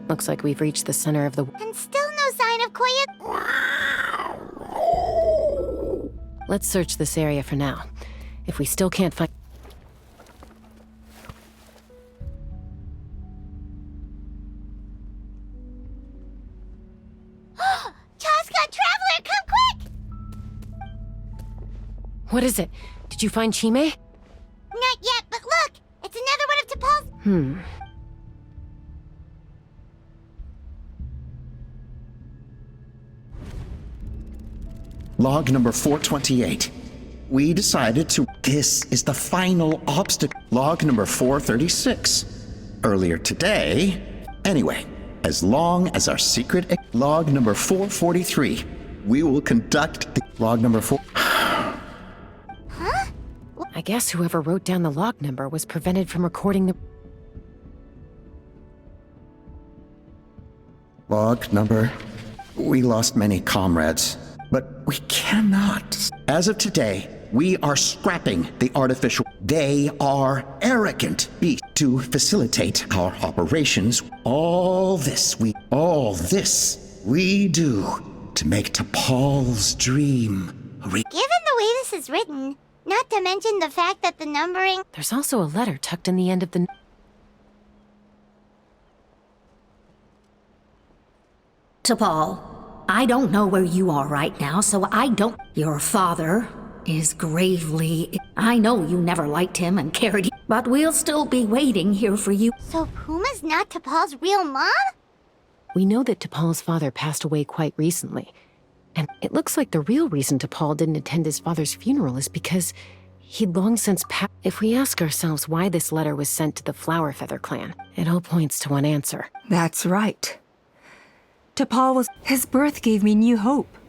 Looks like we've reached the center of the... And still no sign of Koya. Let's search this area for now. If we still can't find... Chasca, Traveler, come quick! What is it? Did you find Chime? Not yet, but look! It's another one of T'Pol's... Log number 428. We decided to... This is the final obstacle. Log number 436. Earlier today... Anyway, as long as our secret... Log number 443. We will conduct the... Log number 4... I guess whoever wrote down the log number was prevented from recording the... Log number... We lost many comrades, but we cannot. As of today, we are scrapping the artificial... They are arrogant beasts to facilitate our operations. All this we do to make T'Pol's dream a Given the way this is written, not to mention the fact that the numbering... There's also a letter tucked in the end of the... T'Pol, I don't know where you are right now, so I don't... Your father is gravely... I know you never liked him and cared, but we'll still be waiting here for you. So Puma's not T'Pol's real mom? We know that T'Pol's father passed away quite recently. And it looks like the real reason T'Pol didn't attend his father's funeral is because he'd long since passed. If we ask ourselves why this letter was sent to the Flower Feather clan, it all points to one answer. That's right. T'Pol was... His birth gave me new hope.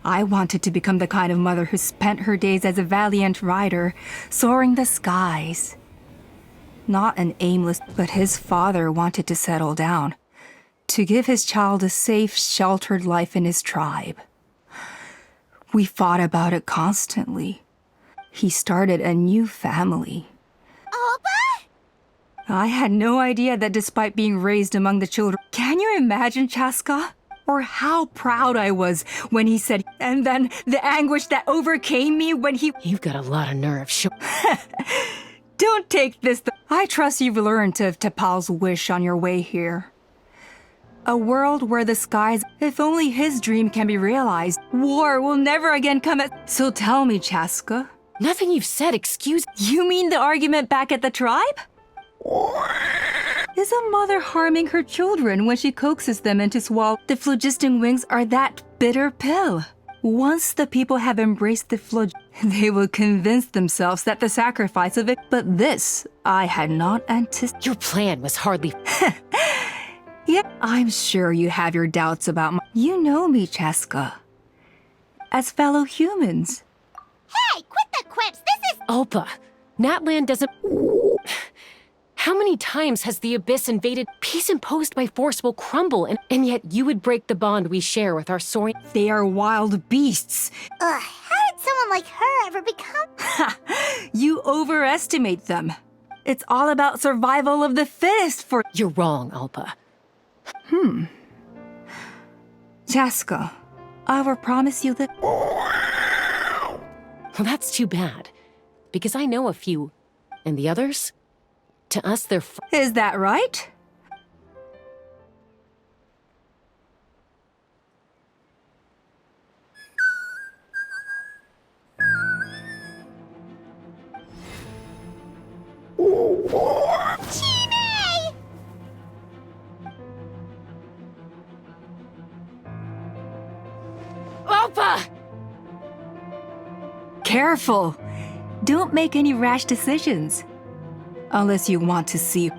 I wanted to become the kind of mother who spent her days as a valiant rider, soaring the skies. Not an aimless... But his father wanted to settle down, to give his child a safe, sheltered life in his tribe. We fought about it constantly. He started a new family. Allpa? I had no idea that despite being raised among the children... Can you imagine, Chasca? Or how proud I was when he said... And then the anguish that overcame me when he... You've got a lot of nerve, Don't take this... I trust you've learned of T'Pol's wish on your way here. A world where the skies... If only his dream can be realized, war will never again come at... So tell me, Chasca. Nothing you've said, excuse... You mean the argument back at the tribe? Is a mother harming her children when she coaxes them into swallow? The phlogiston wings are that bitter pill. Once the people have embraced the they will convince themselves that the sacrifice of it... But this, I had not anticipated. Your plan was hardly... Yeah, I'm sure you have your doubts about my... You know me, Chasca. As fellow humans. Hey, quit the quips! This is... Allpa, Natlan doesn't... How many times has the Abyss invaded? Peace imposed by force will crumble, and yet you would break the bond we share with our Saurian... They are wild beasts. How did someone like her ever become... You overestimate them. It's all about survival of the fittest for... You're wrong, Allpa. Chasca, I will promise you that... Well, that's too bad. Because I know a few. And the others? To us, they're... Is that right? Chime! Allpa! Careful! Don't make any rash decisions. Unless you want to see...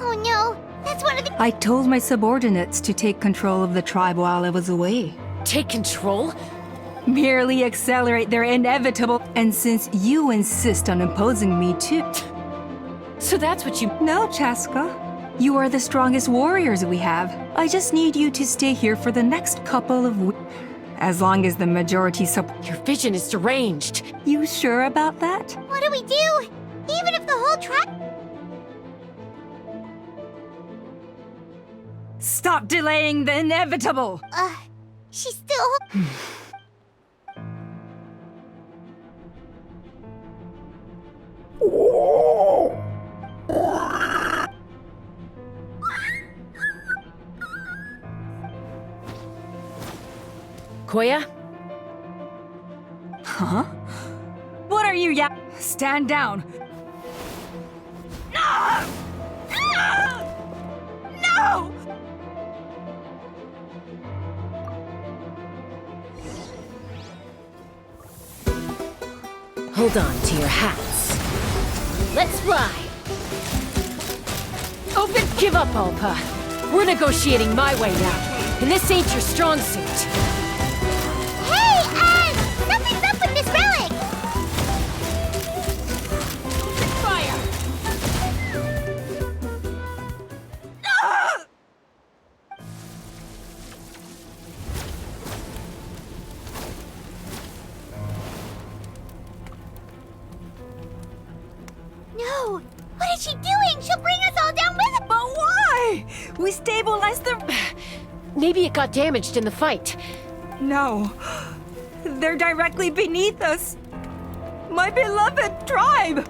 Oh no, that's one of the... I told my subordinates to take control of the tribe while I was away. Take control? Merely accelerate their inevitable... And since you insist on imposing me too... So that's what you... No, Chasca. You are the strongest warriors we have. I just need you to stay here for the next couple of weeks. As long as the majority support. Your vision is deranged. You sure about that? What do we do? Even if the whole tribe... Stop delaying the inevitable! She's still... Koya? Huh? What are you Stand down. No! No! Hold on to your hats. Let's ride! Give up, Allpa. We're negotiating my way now, and this ain't your strong suit. Hey, something's up with this relic! Fire! No! What is she doing? She'll bring us all down with her! But why? We stabilized the... Maybe it got damaged in the fight. No. They're directly beneath us. My beloved tribe!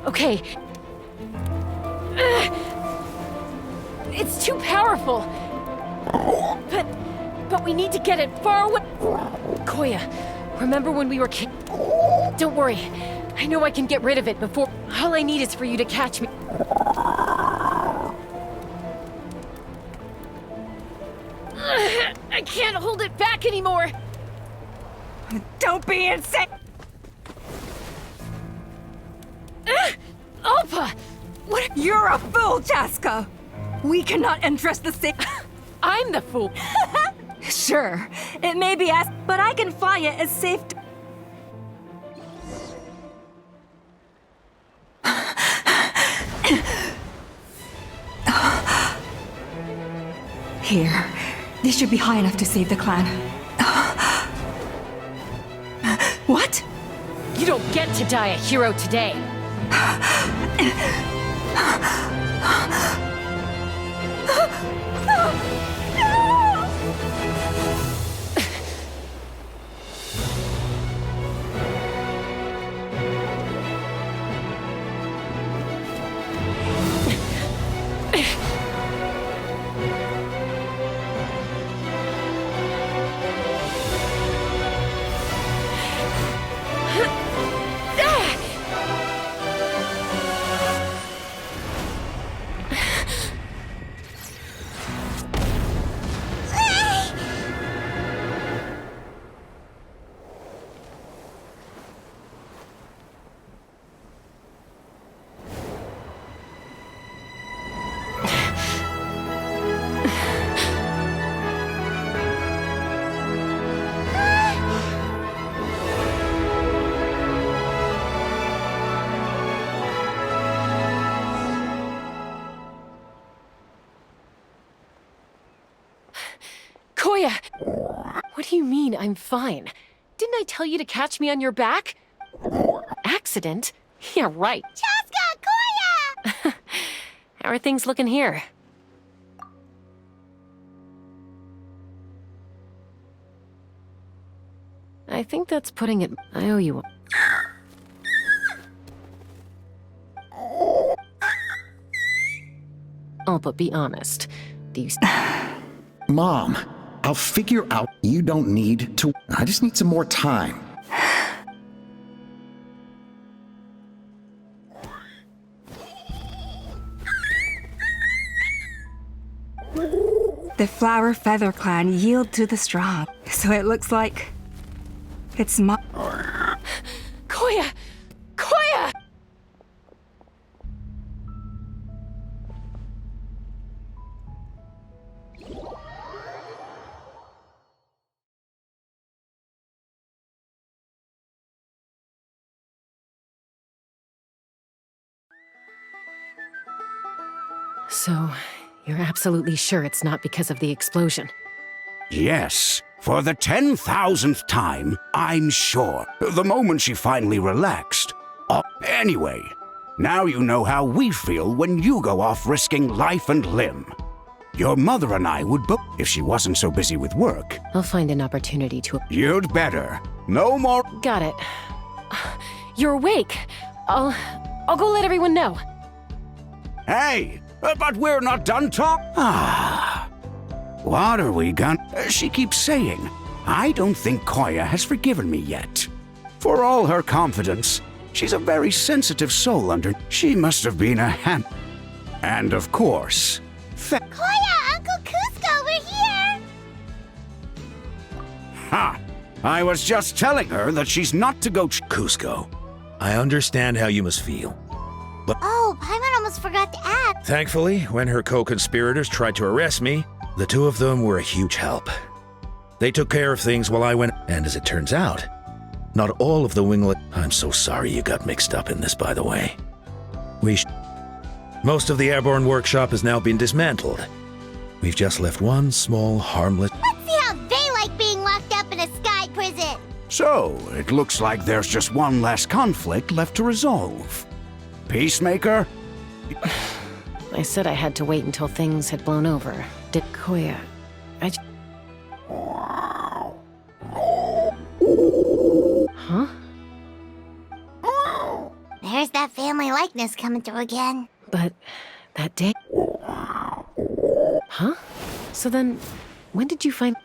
Okay. It's too powerful. But we need to get it far away. Koya, remember when we were Don't worry. I know I can get rid of it before... All I need is for you to catch me. I can't hold it back anymore. Don't be insane! Allpa! What? You're a fool, Chasca! We cannot entrust the same... I'm the fool. Sure, it may be as... But I can fly it as safe... Here. This should be high enough to save the clan. What? You don't get to die a hero today. Koya! What do you mean, I'm fine? Didn't I tell you to catch me on your back? Accident? Yeah, right. Chasca! Koya! How are things looking here? I think that's putting it... I owe you one. Allpa, be honest. Do you... Mom, I'll figure out. You don't need to. I just need some more time. The Flower Feather Clan yield to the strong. So it looks like... it's my... Koya! So, you're absolutely sure it's not because of the explosion? Yes, for the 10,000th time, I'm sure. The moment she finally relaxed. Anyway, now you know how we feel when you go off risking life and limb. Your mother and I would book if she wasn't so busy with work. I'll find an opportunity to... You'd better. No more... Got it. You're awake. I'll go let everyone know. Hey, but we're not done talking. What are we gonna... She keeps saying, I don't think Koya has forgiven me yet. For all her confidence, she's a very sensitive soul under... She must have been a ham... And of course... Koya, Uncle Cusco, we're here! Ha! I was just telling her that she's not to go... Cusco, I understand how you must feel. But Oh, Paimon almost forgot to add. thankfully, when her co-conspirators tried to arrest me, the two of them were a huge help. They took care of things while I went... And as it turns out, not all of the winglet... I'm so sorry you got mixed up in this, by the way. Most of the airborne workshop has now been dismantled. We've just left one small, harmless... Let's see how they like being locked up in a sky prison. So, it looks like there's just one last conflict left to resolve. Peacemaker? I said I had to wait until things had blown over. Did Koya... Huh? There's that family likeness coming through again. But that day... Huh? So then, when did you find...